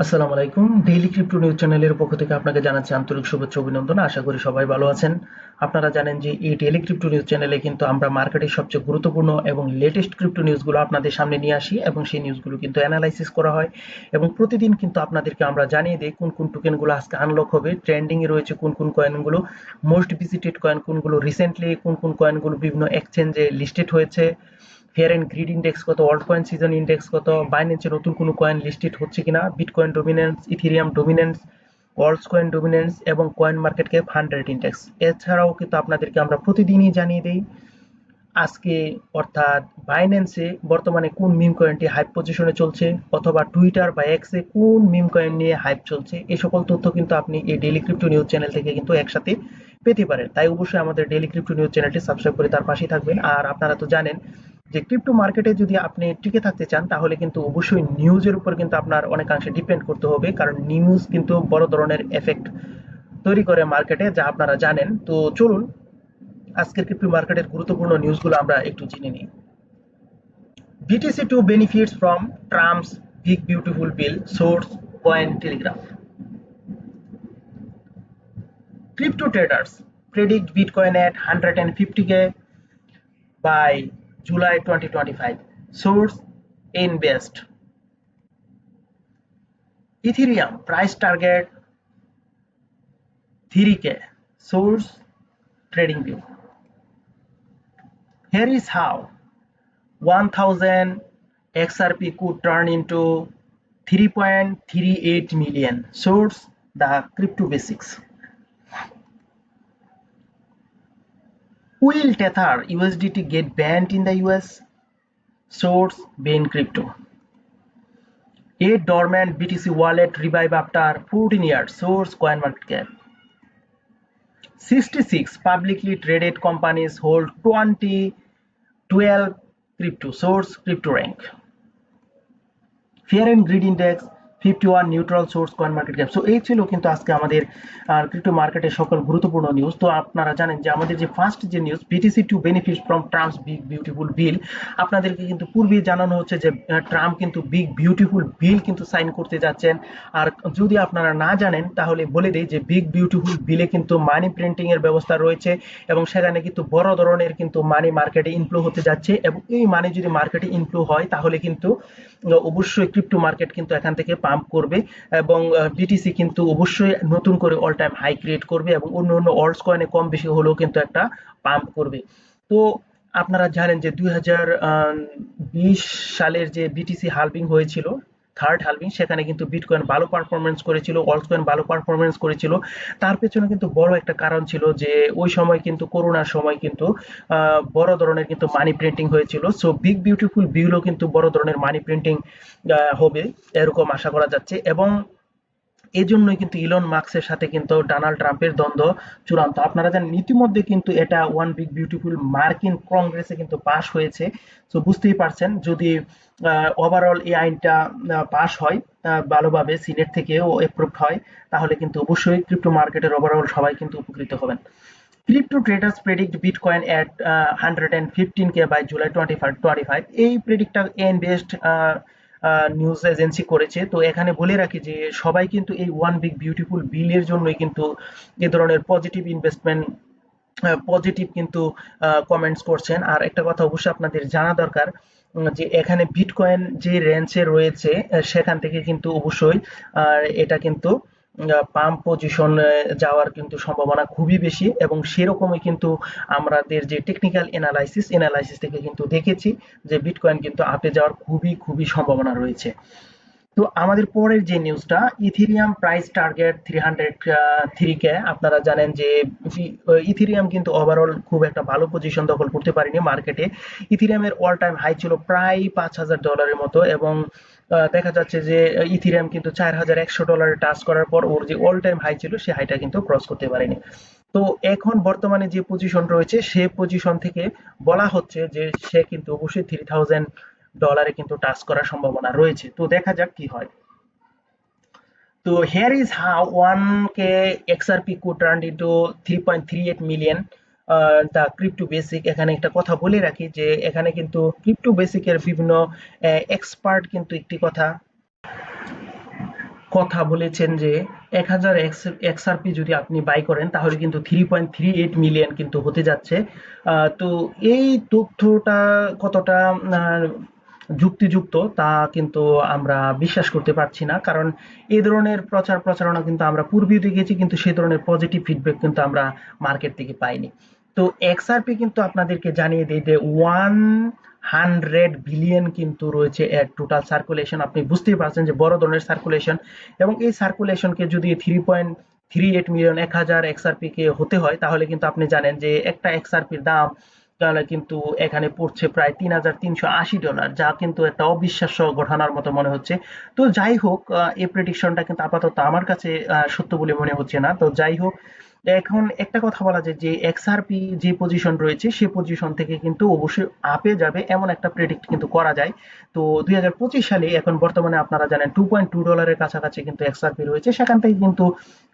আসসালামু আলাইকুম। Daily crypto news চ্যানেলের পক্ষ থেকে আপনাকে জানাচ্ছি আন্তরিক শুভেচ্ছা ও অভিনন্দন। আশা করি সবাই ভালো আছেন। আপনারা জানেন যে এই ডেইলি ক্রিপ্টো নিউজ চ্যানেলে কিন্তু আমরা মার্কেটের সবচেয়ে গুরুত্বপূর্ণ এবং লেটেস্ট ক্রিপ্টো নিউজগুলো আপনাদের সামনে নিয়ে আসি এবং সেই নিউজগুলো কিন্তু অ্যানালাইসিস করা হয় এবং প্রতিদিন কিন্তু আপনাদেরকে আমরা জানিয়ে দেই কোন কোন টোকেনগুলো আজকে আনলক হবে, ট্রেন্ডিং এ রয়েছে কোন কোন কয়েনগুলো, মোস্ট ভিজিটেড কয়েন কোনগুলো, রিসেন্টলি কোন কোন কয়েনগুলো বিভিন্ন এক্সচেঞ্জে লিস্টেড হয়েছে, ফেয়ার অ্যান্ড গ্রিড ইন্ডেক্স কত, অল্ট কয়েন সিজন ইন্ডেক্স কত, বাইন্যান্সে নতুন কোনো কয়েন লিস্টেড হচ্ছে কিনা, bitcoin dominance, Ethereum dominance, alts coin dominance এবং কয়েন মার্কেট ক্যাপ 100 ইন্ডেক্স। এছাড়াও কিন্তু আপনাদেরকে আমরা প্রতিদিনই জানিয়ে দেই আজকে অর্থাৎ বাইন্যান্সে বর্তমানে কোন মিম কয়েনটি হাইপ পজিশনে চলছে অথবা টুইটার বা এক্সে কোন মিম কয়েন নিয়ে হাইপ চলছে। এই সকল তথ্য কিন্তু আপনি এই ডেইলি ক্রিপ্টো নিউজ চ্যানেল থেকে কিন্তু একসাথে পেতে পারেন। তাই অবশ্যই আমাদের ডেইলি ক্রিপ্টো নিউজ চ্যানেলটি সাবস্ক্রাইব করে তার পাশেই থাকবেন। আর আপনারা তো জানেন যে ক্রিপ্টো মার্কেটে যদি আপনি টিকে থাকতে চান তাহলে কিন্তু অবশ্যই নিউজের উপর কিন্তু আপনার অনেকাংশে ডিপেন্ড করতে হবে, কারণ নিউজ কিন্তু বড় ধরনের এফেক্ট তৈরি করে মার্কেটে, যা আপনারা জানেন। তো চলুন আজকের ক্রিপ্টো মার্কেটের গুরুত্বপূর্ণ নিউজগুলো আমরা একটু জেনে নিই। BTC2 benefits from Trump's Big Beautiful Bill, source Cointelegraph. Crypto traders predict Bitcoin at 150K by July 2025, source Invest. Ethereum price target 3K, source TradingView. Here is how 1000 XRP could turn into 3.38 million, source the Crypto Basics. Will Tether USDT get banned in the US? Source Bain Crypto. A dormant BTC wallet revive after 14 years. Source CoinMarketCap. 66 publicly traded companies hold 2012 crypto. Source CryptoRank. Fear and Greed Index 51 neutral source coin market cap. So এই ছিল কিন্তু আজকে আমাদের crypto মার্কেটের সকল গুরুত্বপূর্ণ news. তো আপনারা জানেন যে আমাদের যে ফার্স্ট যে news BTC2 benefit from Trump's big beautiful bill, আপনাদেরকে কিন্তু পূর্বেই জানানো হচ্ছে যে ট্রাম্প কিন্তু বিগ বিউটিফুল বিল কিন্তু সাইন করতে যাচ্ছেন। আর যদি আপনারা না জানেন তাহলে বলে দেই যে বিগ বিউটিফুল বিলে কিন্তু মানি প্রিন্টিং এর ব্যবস্থা রয়েছে এবং সেখানে কিন্তু বড় ধরনের কিন্তু মানি মার্কেটে ইনফ্লো হতে যাচ্ছে এবং এই মানি যদি মার্কেটে ইনফ্লো হয় তাহলে কিন্তু অবশ্যই ক্রিপ্টো মার্কেট কিন্তু এখান থেকে পাম্প করবে এবং বিটিসি কিন্তু অবশ্যই নতুন করে অল টাইম হাই ক্রিয়েট করবে এবং অন্য অন্য অল্টস কয়েনে কম বেশি হলেও কিন্তু একটা পাম্প করবে। তো আপনারা জানেন যে 2020 সালের যে বিটিসি হালভিং হয়েছিল, থার্ড হালভিং, সেখানে কিন্তু বিটকয়েন ভালো পারফরমেন্স করেছিল, অল্টস কয়েন ভালো পারফরমেন্স করেছিল। তার পেছনে কিন্তু বড় একটা কারণ ছিল যে ওই সময় কিন্তু করোনার সময় কিন্তু বড় ধরনের কিন্তু মানি প্রিন্টিং হয়েছিল। সো বিগ বিউটিফুল বিলও কিন্তু বড় ধরনের মানি প্রিন্টিং হবে এরকম আশা করা যাচ্ছে এবং এজন্যই কিন্তু ইলন মাস্কের সাথে কিন্তু ডোনাল্ড ট্রাম্পের দ্বন্দ্ব চূড়ান্ত। আপনারা জানেন ইতিমধ্যে কিন্তু এটা ওয়ান বিগ বিউটিফুল মার্কিন কংগ্রেসে কিন্তু পাশ হয়েছে। তো বুঝতেই পারছেন যদি ওভারঅল এই আইনটা পাশ হয় ভালোভাবে, সিনেট থেকেও অ্যাপ্রুভড হয়, তাহলে কিন্তু অবশ্যই ক্রিপ্টো মার্কেটের ওভারঅল সবাই কিন্তু উপকৃত হবেন। Crypto traders predict Bitcoin at 115K by July 2025। এই প্রেডিক্টটা ইনভেস্ট নিউজ এজেন্সি করেছে। তো এখানে বলে রাখি যে সবাই কিন্তু এই ওয়ান বিগ বিউটিফুল বিলের জন্যই কিন্তু এ ধরনের পজিটিভ ইনভেস্টমেন্ট পজিটিভ কিন্তু কমেন্টস করছেন। আর একটা কথা অবশ্যই আপনাদের জানা দরকার যে এখানে বিটকয়েন যে রেঞ্জে রয়েছে সেখান থেকে কিন্তু অবশ্যই এটা কিন্তু পাম্প পজিশন যাওয়ার কিন্তু সম্ভাবনা খুবই বেশি এবং সেরকমই কিন্তু আমাদের যে টেকনিক্যাল এনালাইসিস থেকে কিন্তু দেখেছি যে বিটকয়েন কিন্তু আপে যাওয়ার খুবই খুবই সম্ভাবনা রয়েছে। তো আমাদের পরের যে নিউজটা, ইথেরিয়াম প্রাইস টার্গেট 303K। আপনারা জানেন যে ইথেরিয়াম কিন্তু ওভারঅল খুব একটা ভালো পজিশন দখল করতে পারেনি মার্কেটে। ইথেরিয়ামের অল টাইম হাই ছিল প্রায় $5,000 মতো এবং দেখা যাচ্ছে যে ইথেরিয়াম কিন্তু $4,100 টাচ করার পর ওর যে অল টাইম হাই ছিল সে হাইটা কিন্তু ক্রস করতে পারেনি। তো এখন বর্তমানে যে পজিশন রয়েছে সে পজিশন থেকে বলা হচ্ছে যে সে কিন্তু অবশ্যই $3,000 কিন্তু টাচ করার সম্ভাবনা রয়েছে। তো দেখা যাক কি হয়। তো here is how 1K XRP could turn into 3.38 million। The crypto basic, এখানে একটা কথা বলে রাখি যে এখানে কিন্তু ক্রিপ্টো বেসিকের বিভিন্ন এক্সপার্ট কিন্তু একটি কথা কথা বলেছেন যে 1000 এক্সআরপি যদি আপনি বাই করেন তাহলে কিন্তু 3.38 মিলিয়ন কিন্তু হতে যাচ্ছে। তো এই তথ্যটা কতটা যুক্তিযুক্ত তা কিন্তু আমরা বিশ্বাস করতে পারছি না, কারণ এই ধরনের প্রচার প্রচারণা কিন্তু আমরা পূর্বেও দেখেছি, কিন্তু সেই ধরনের পজিটিভ ফিডব্যাক কিন্তু আমরা মার্কেট থেকে পাইনি। তো এক্সআরপি কিন্তু আপনাদেরকে জানিয়ে দেয় যে 100 বিলিয়ন কিন্তু রয়েছে এর টোটাল সার্কুলেশন। আপনি বুঝতেই পারছেন যে বড় ধরনের সার্কুলেশন, এবং এই সার্কুলেশনকে যদি 3.38 মিলিয়ন 1000 এক্সআরপি কে হতে হয়, তাহলে কিন্তু আপনি জানেন যে একটা এক্সআরপির দাম তাহলে কিন্তু এখানে পড়ছে প্রায় $3,380, যা কিন্তু একটা অবিশ্বাস্য ঘটনার মতো মনে হচ্ছে। তো যাই হোক, এই প্রেডিকশনটা কিন্তু আপাতত আমার কাছে সত্য বলে মনে হচ্ছে না। তো যাই হোক, এখন একটা কথা বলা যায় যে এক্সআরপি যে পজিশন রয়েছে সে পজিশন থেকে কিন্তু অবশ্যই আপে যাবে এমন একটা প্রেডিক্ট কিন্তু করা যায়। তো 2025 সালে এখন বর্তমানে আপনারা জানেন $2.2 কাছাকাছি কিন্তু এক্সআরপি রয়েছে, সেখান থেকে কিন্তু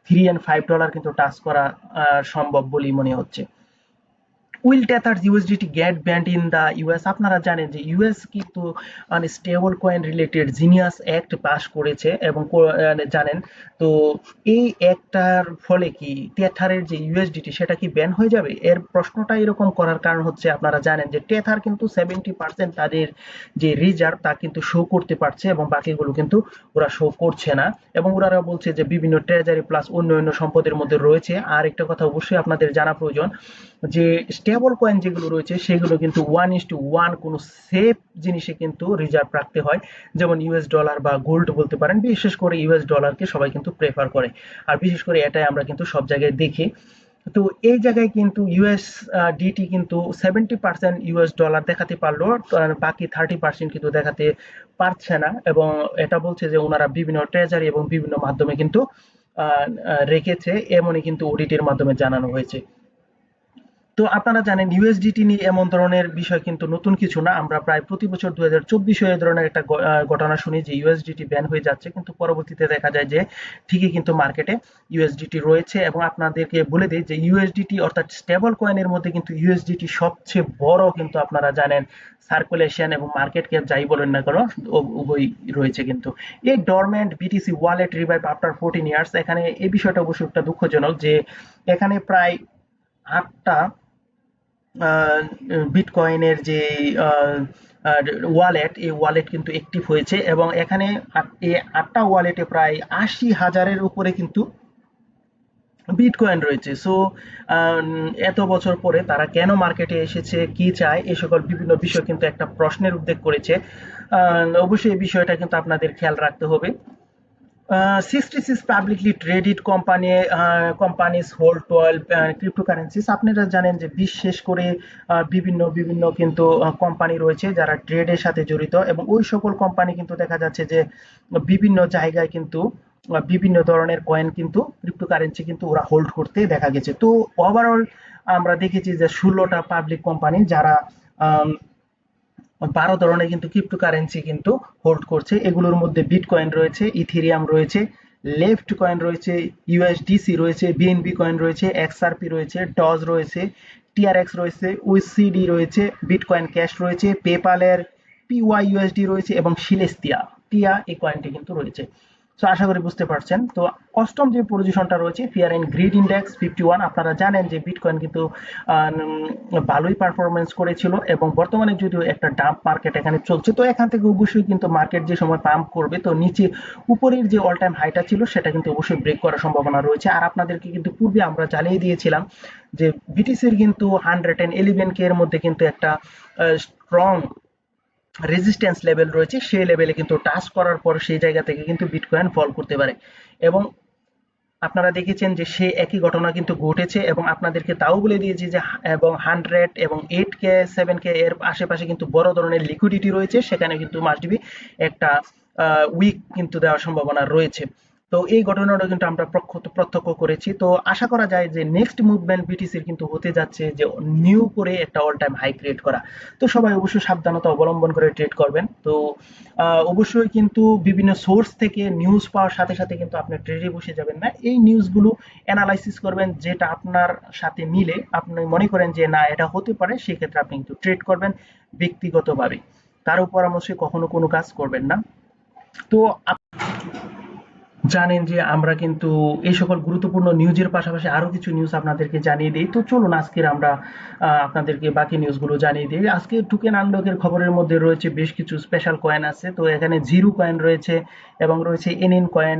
$3 and $5 কিন্তু টাচ করা সম্ভব বলেই মনে হচ্ছে। Will tether USDT get banned in the US. আপনারা জানেন যে ইউএস কিন্তু মানে stable coin related genius act pass করেছে এবং জানেন। তো এই অ্যাক্টটার ফলে কি টেথারের যে ইউএসডিটি সেটা কি ব্যান হয়ে যাবে? এর প্রশ্নটা এরকম করার কারণ হচ্ছে আপনারা জানেন যে টেথার কিন্তু 70% তাদের যে রিজার্ভ তা কিন্তু শো করতে পারছে এবং বাকিগুলো কিন্তু ওরা শো করছে না, এবং ওরা বলছে যে বিভিন্ন ট্রেজারি প্লাস অন্য সম্পদের মধ্যে রয়েছে। আর একটা কথা অবশ্যই আপনাদের জানা প্রয়োজন যে স্টেবল কয়েন যেগুলো রয়েছে সেগুলো কিন্তু 1:1 কোনো সেফ জিনিসে কিন্তু রিজার্ভ রাখতে হয়, যেমন ইউএস ডলার বা গোল্ড বলতে পারেন। বিশেষ করে ইউএস ডলারকে সবাই কিন্তু প্রেফার করে, আর বিশেষ করে এটাই আমরা কিন্তু সব জায়গায় দেখি। তো এই জায়গায় কিন্তু ইউএস ডিটি কিন্তু 70% ইউএস ডলার দেখাতে পারলো, বাকি 30% কিন্তু দেখাতে পারছে না, এবং এটা বলছে যে ওনারা বিভিন্ন ট্রেজারি এবং বিভিন্ন মাধ্যমে কিন্তু রেখেছে, এমনই কিন্তু অডিটের মাধ্যমে জানানো হয়েছে। তো আপনারা জানেন ইউএসডিটি নিয়ে এমন ধরনের বিষয় কিন্তু নতুন কিছু না। আমরা প্রায় প্রতি বছর 2024 এ ধরনের একটা ঘটনা শুনি যে ইউএসডিটি ব্যান হয়ে যাচ্ছে, কিন্তু পরবর্তীতে দেখা যায় যে ঠিকই কিন্তু মার্কেটে ইউএসডিটি রয়েছে। এবং আপনাদেরকে বলে দিই যে ইউএসডিটি অর্থাৎ স্টেবল কয়েনের মধ্যে কিন্তু ইউএসডিটি সবচেয়ে বড়, কিন্তু আপনারা জানেন সার্কুলেশন এবং মার্কেট ক্যাপ যাই বলেন না কেন উভয় রয়েছে। কিন্তু এই dormant BTC wallet revive after 14 years, এখানে এই বিষয়টা অবশ্যই একটা দুঃখজনক যে এখানে প্রায় 8টা বিটকয়েনের যে ওয়ালেট, এই ওয়ালেট কিন্তু অ্যাক্টিভ হয়েছে, এবং এখানে এই 8টা ওয়ালেটে প্রায় 80,000-এর উপরে কিন্তু বিটকয়েন রয়েছে। সো এত বছর পরে তারা কেন মার্কেটে এসেছে, কি চায়, এই সকল বিভিন্ন বিষয় কিন্তু একটা প্রশ্নের উদ্বেগ করেছে। অবশ্যই এই বিষয়টা কিন্তু আপনাদের খেয়াল রাখতে হবে। 66 পাবলিকলি ট্রেডেড কোম্পানিজ হোল্ড 12 ক্রিপ্টোকারেন্সিস। আপনারা জানেন যে বিশেষ করে বিভিন্ন কিন্তু কোম্পানি রয়েছে যারা ট্রেডের সাথে জড়িত, এবং ওই সকল কোম্পানি কিন্তু দেখা যাচ্ছে যে বিভিন্ন জায়গায় কিন্তু বিভিন্ন ধরনের কয়েন কিন্তু ক্রিপ্টোকারেন্সি কিন্তু ওরা হোল্ড করতে দেখা গেছে। তো ওভারঅল আমরা দেখেছি যে 16টা পাবলিক কোম্পানি যারা 12 ধরনের কিন্তু ক্রিপ্টোকারেন্সি কিন্তু হোল্ড করছে। এগুলোর মধ্যে বিটকয়েন রয়েছে, ইথেরিয়াম রয়েছে, লেফট কয়েন রয়েছে, ইউএসডিসি রয়েছে, বিএনবি কয়েন রয়েছে, এক্সআরপি রয়েছে, ডজ রয়েছে, টিআরএক্স রয়েছে, উইসিডি রয়েছে, বিটকয়েন ক্যাশ রয়েছে, পেপালের পিওয়াইউএসডি রয়েছে, এবং শিলেস্তিয়া টিয়া এই কয়েনটি কিন্তু রয়েছে। সো আশা করি বুঝতে পারছেন। তো অষ্টম যে পজিশনটা রয়েছে ফিয়ার এন্ড গ্রিড ইন্ডেক্স 51। আপনারা জানেন যে বিটকয়েন কিন্তু ভালোই পারফরমেন্স করেছিল, এবং বর্তমানে যদিও একটা ডাম্প মার্কেট এখানে চলছে, তো এখান থেকে অবশ্যই কিন্তু মার্কেট যে সময় পাম্প করবে তো নিচে উপরের যে অল টাইম হাইটা ছিল সেটা কিন্তু অবশ্যই ব্রেক করার সম্ভাবনা রয়েছে। আর আপনাদেরকে কিন্তু পূর্বে আমরা জানিয়ে দিয়েছিলাম যে বিটিসির কিন্তু 111K এর মধ্যে কিন্তু একটা স্ট্রং রেজিস্ট্যান্স লেভেল রয়েছে, সেই লেভেলে কিন্তু টাচ করার পর সেই জায়গা থেকে কিন্তু বিটকয়েন ফল করতে পারে। এবং আপনারা দেখেছেন যে সে একই ঘটনা কিন্তু ঘটেছে, এবং আপনাদেরকে তাও বলে দিয়েছি যে এবং 100 এবং 8K 7K এর আশেপাশে কিন্তু বড় ধরনের লিকুইডিটি রয়েছে, সেখানে কিন্তু মাস্ট বি একটা উইক কিন্তু দেওয়ার সম্ভাবনা রয়েছে। তো এই ঘটনাটা কিন্তু আমরা প্রত্যক্ষ করেছি। তো আশা করা যায় যে নেক্সট মুভমেন্ট বিটিসির কিন্তু হতে যাচ্ছে যে নিউ করে একটা অল টাইম হাই ক্রিয়েট করা। তো সবাই অবশ্যই সাবধানতা অবলম্বন করে ট্রেড করবেন। তো অবশ্যই কিন্তু বিভিন্ন সোর্স থেকে নিউজ পাওয়ার সাথে সাথে কিন্তু আপনি ট্রেডে বসে যাবেন না। এই নিউজগুলো অ্যানালাইসিস করবেন, যেটা আপনার সাথে মিলে আপনি মনে করেন যে না এটা হতে পারে, সেক্ষেত্রে আপনি কিন্তু ট্রেড করবেন ব্যক্তিগতভাবে। কারো পরামর্শে কখনো কোনো কাজ করবেন না। তো জানেন যে আমরা কিন্তু এই সকল গুরুত্বপূর্ণ নিউজের পাশাপাশি আরো কিছু নিউজ আপনাদেরকে জানিয়ে দিই। তো চলুন আজকের আমরা আপনাদেরকে বাকি নিউজগুলো জানিয়ে দিই। আজকে টোকেন আনলকের খবরের মধ্যে রয়েছে বেশ কিছু স্পেশাল কয়েন আছে। তো এখানে জিরো কয়েন রয়েছে এবং রয়েছে এনএন কয়েন,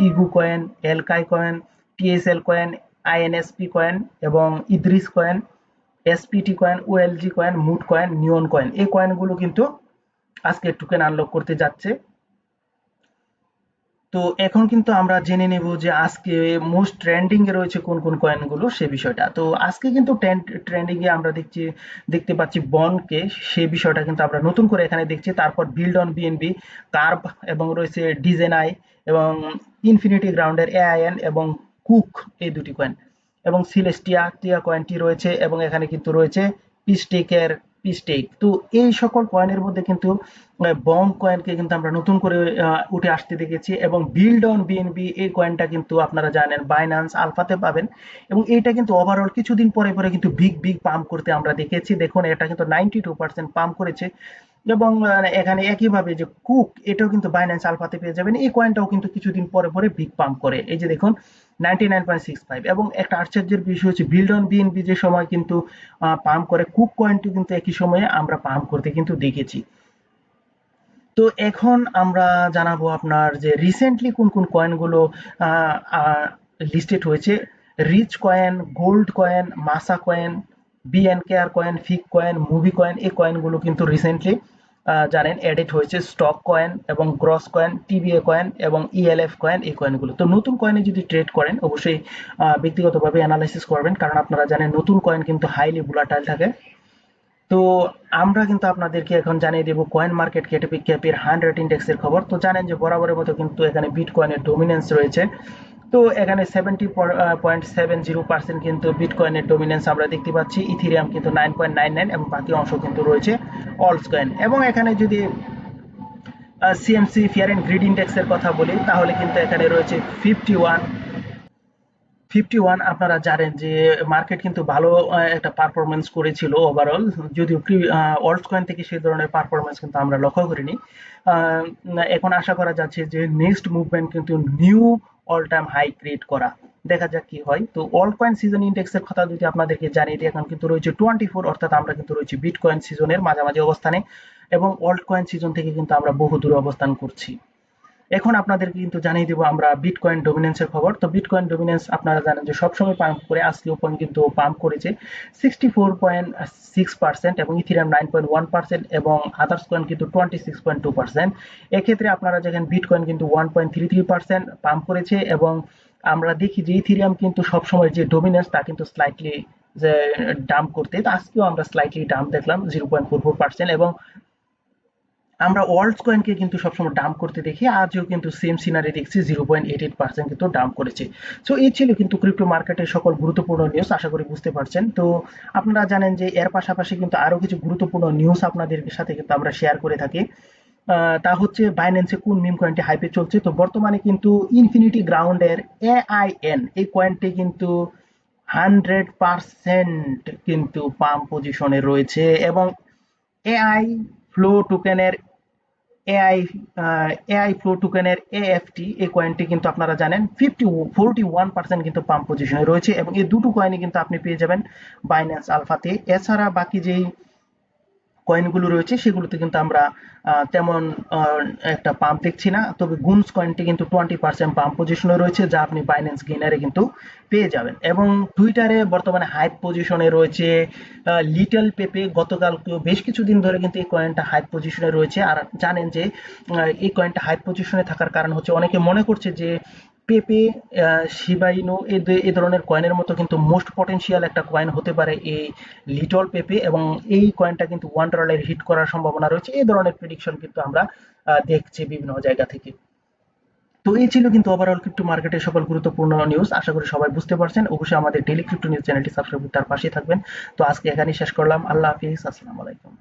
ইগু কয়েন, এলকাই coin, TSL coin, INSP coin এবং ইদ্রিস coin, SPT coin, OLG coin, mood coin, neon coin. এই কয়েনগুলো কিন্তু আজকে টোকেন আনলক করতে যাচ্ছে। তো এখন কিন্তু আমরা জেনে নেব যে আজকে মোস্ট ট্রেন্ডিং এ রয়েছে কোন কোন কয়েন গুলো সে বিষয়টা। তো আজকে কিন্তু ট্রেন্ডিং এ আমরা দেখতে পাচ্ছি বন্ডকে, সেই বিষয়টা কিন্তু আমরা নতুন করে এখানে দেখছি। তারপর বিল্ড অন বিএনবি, কার্ভ এবং রয়েছে ডিজেনআই এবং ইনফিনিটি গ্রাউন্ডের এআইএন এবং কুক, এই দুটি কয়েন এবং সিলেস্টিয়া টিয়া কয়েনটি রয়েছে এবং এখানে কিন্তু রয়েছে পিস্টেকের পিস্টেক। তো এই সকল কয়েনের মধ্যে কিন্তু বং কয়েনকে কিন্তু আমরা নতুন করে উঠে আসতে দেখেছি এবং বিল্ড অন বিএনবি এই কয়েনটা কিন্তু আপনারা জানেন বাইন্যান্স আলফাতে পাবেন এবং এইটা কিন্তু ওভারঅল কিছুদিন পরে পরে কিন্তু বিগ বিগ পাম্প করতে আমরা দেখেছি। দেখুন এটা কিন্তু 92% পাম্প করেছে এবং এখানে একইভাবে যে কুক, এটাও কিন্তু বাইন্যান্স আলফাতে পেয়ে যাবেন। এই কয়েনটাও কিন্তু কিছুদিন পরে পরে বিগ পাম্প করে, এই যে দেখুন 99.65। এবং একটা আশ্চর্যের বিষয় হচ্ছে বিল্ড অন বিএনবি যে সময় কিন্তু পাম্প করে, কুক কয়েনটি কিন্তু একই সময়ে আমরা পাম্প করতে কিন্তু দেখেছি। তো এখন আমরা জানাবো আপনার যে রিসেন্টলি কোন কোন কয়েনগুলো লিস্টেড হয়েছে। রিচ কয়েন, গোল্ড কয়েন, মাসা কয়েন, বিএনকেআর কয়েন, ফিক কয়েন, মুভি কয়েন, এই কয়েনগুলো কিন্তু রিসেন্টলি জানেন এডিট হয়েছে। স্টক কয়েন এবং গ্রস কয়েন, টিবিএ কয়েন এবং ইএলএফ কয়েন, এই কয়েনগুলো। তো নতুন কয়েনে যদি ট্রেড করেন অবশ্যই ব্যক্তিগতভাবে অ্যানালাইসিস করবেন, কারণ আপনারা জানেন নতুন কয়েন কিন্তু হাইলি ভোলাটাইল থাকে। তো আমরা কিন্তু আপনাদেরকে এখন জানিয়ে দেব কয়েন মার্কেট ক্যাপের 100 ইন্ডেক্সের খবর। তো জানেন যে বরাবরের মতো কিন্তু এখানে বিটকয়েনের ডমিনেন্স রয়েছে। তো এখানে 70.70% কিন্তু বিটকয়েনের ডমিনেন্স আমরা দেখতে পাচ্ছি। ইথিরিয়াম কিন্তু 9.99 এবং বাকি অংশ কিন্তু রয়েছে অল্টস কয়েন। এবং এখানে যদি সিএমসি ফিয়ার এন্ড গ্রিড ইন্ডেক্সের কথা বলি তাহলে কিন্তু এখানে রয়েছে 51। আপনারা জানেন যে মার্কেট কিন্তু ভালো একটা পারফরমেন্স করেছিল ওভারঅল, যদিও অল্ট কয়েন থেকে সেই ধরনের পারফরমেন্স কিন্তু আমরা লক্ষ্য করিনি। আহ, এখন আশা করা যাচ্ছে যে নেক্সট মুভমেন্ট কিন্তু new all time high create করা, দেখা যাক কি হয়। তো অল্ট কয়েন সিজন ইন্ডেক্সের কথা যদি আপনাদেরকে জানিয়ে দিই, এখন কিন্তু রয়েছে 24, অর্থাৎ আমরা কিন্তু রয়েছে বিটকয়েন সিজনের মাঝামাঝি অবস্থানে এবং অল্ট কয়েন সিজন থেকে কিন্তু আমরা বহু দূরে অবস্থান করছি। এখন আপনাদেরকে কিন্তু জানিয়ে দেবো আমরা বিটকয়েন ডমিনেন্সের খবর। তো বিটকয়েন ডমিনেন্স আপনারা জানেন যে সবসময় পাম্প করে, আজকেও কিন্তু পাম্প করেছে 64.6% এবং ইথিরিয়াম 9.1% এবং আদার্স কয়েন কিন্তু 26.2%। এক্ষেত্রে আপনারা দেখেন বিটকয়েন কিন্তু 1.33% পাম্প করেছে এবং আমরা দেখি যে ইথিরিয়াম কিন্তু সবসময় যে ডমিনেন্স তা কিন্তু স্লাইটলি যে ডাম্প করতে, তো আজকেও আমরা স্লাইটলি ডাম্প দেখলাম 0.44% এবং আমরা অল্টস কয়েনকে কিন্তু সবসময় ডাম্প করতে দেখি, আজও কিন্তু সেম সিনারি দেখছি 0.88% কিন্তু ডাম্প করেছে। সো এই ছিল কিন্তু ক্রিপ্টো মার্কেটের সকল গুরুত্বপূর্ণ নিউজ, আশা করি বুঝতে পারছেন। তো আপনারা জানেন যে এর পাশাপাশি কিন্তু আরো কিছু গুরুত্বপূর্ণ নিউজ আপনাদের সাথে কিন্তু আমরা শেয়ার করে থাকি। তা হচ্ছে বাইন্যান্সে কোন মিম কয়েনটি হাইপে চলছে। তো বর্তমানে কিন্তু ইনফিনিটি গ্রাউন্ডের এআইএন এই কয়েনটি কিন্তু 100% কিন্তু পাম্প পজিশনে রয়েছে এবং এআই ফ্লো টোকেনের এআই এআই ফ্লো টোকেনের এএফটি এই কয়েনটি কিন্তু আপনারা জানেন 41% কিন্তু পাম্প পজিশনে রয়েছে এবং এই দুটো কয়েনই কিন্তু আপনি পেয়ে যাবেন বাইন্যান্স আলফাতে। এছাড়া বাকি যেই কয়েনগুলো রয়েছে সেগুলোতে কিন্তু আমরা তেমন একটা পাম্প দেখছি না, তবে গুনস কয়েনটি কিন্তু 20% পাম্প পজিশনে রয়েছে, যা আপনি বাইন্যান্স গেইনারে কিন্তু পেয়ে যাবেন। এবং টুইটারে বর্তমানে হাইপ পজিশনে রয়েছে লিটল পেপে। গতকাল বেশ কিছুদিন ধরে কিন্তু এই কয়েনটা হাইপ পজিশনে রয়েছে। আর জানেন যে এই কয়েনটা হাইপ পজিশনে থাকার কারণ হচ্ছে অনেকে মনে করছে যে পেপে, শিবাইনু এই ধরনের কয়েনের মতো কিন্তু মোস্ট পটেনশিয়াল একটা কয়েন হতে পারে এই লিটল পেপে এবং এই কয়েনটা কিন্তু $1 হিট করার সম্ভাবনা রয়েছে। এই ধরনের প্রেডিকশন কিন্তু আমরা দেখছি বিভিন্ন জায়গা থেকে। তো এই ছিল কিন্তু ওভারঅল ক্রিপ্টো মার্কেটের সকল গুরুত্বপূর্ণ নিউজ, আশা করি সবাই বুঝতে পারছেন। অবশ্যই আমাদের ডেইলি ক্রিপ্টো নিউজ চ্যানেলটি সাবস্ক্রাইব করে তার পাশে থাকবেন। তো আজকে এখানেই শেষ করলাম, আল্লাহ হাফিজ, আসসালামু আলাইকুম।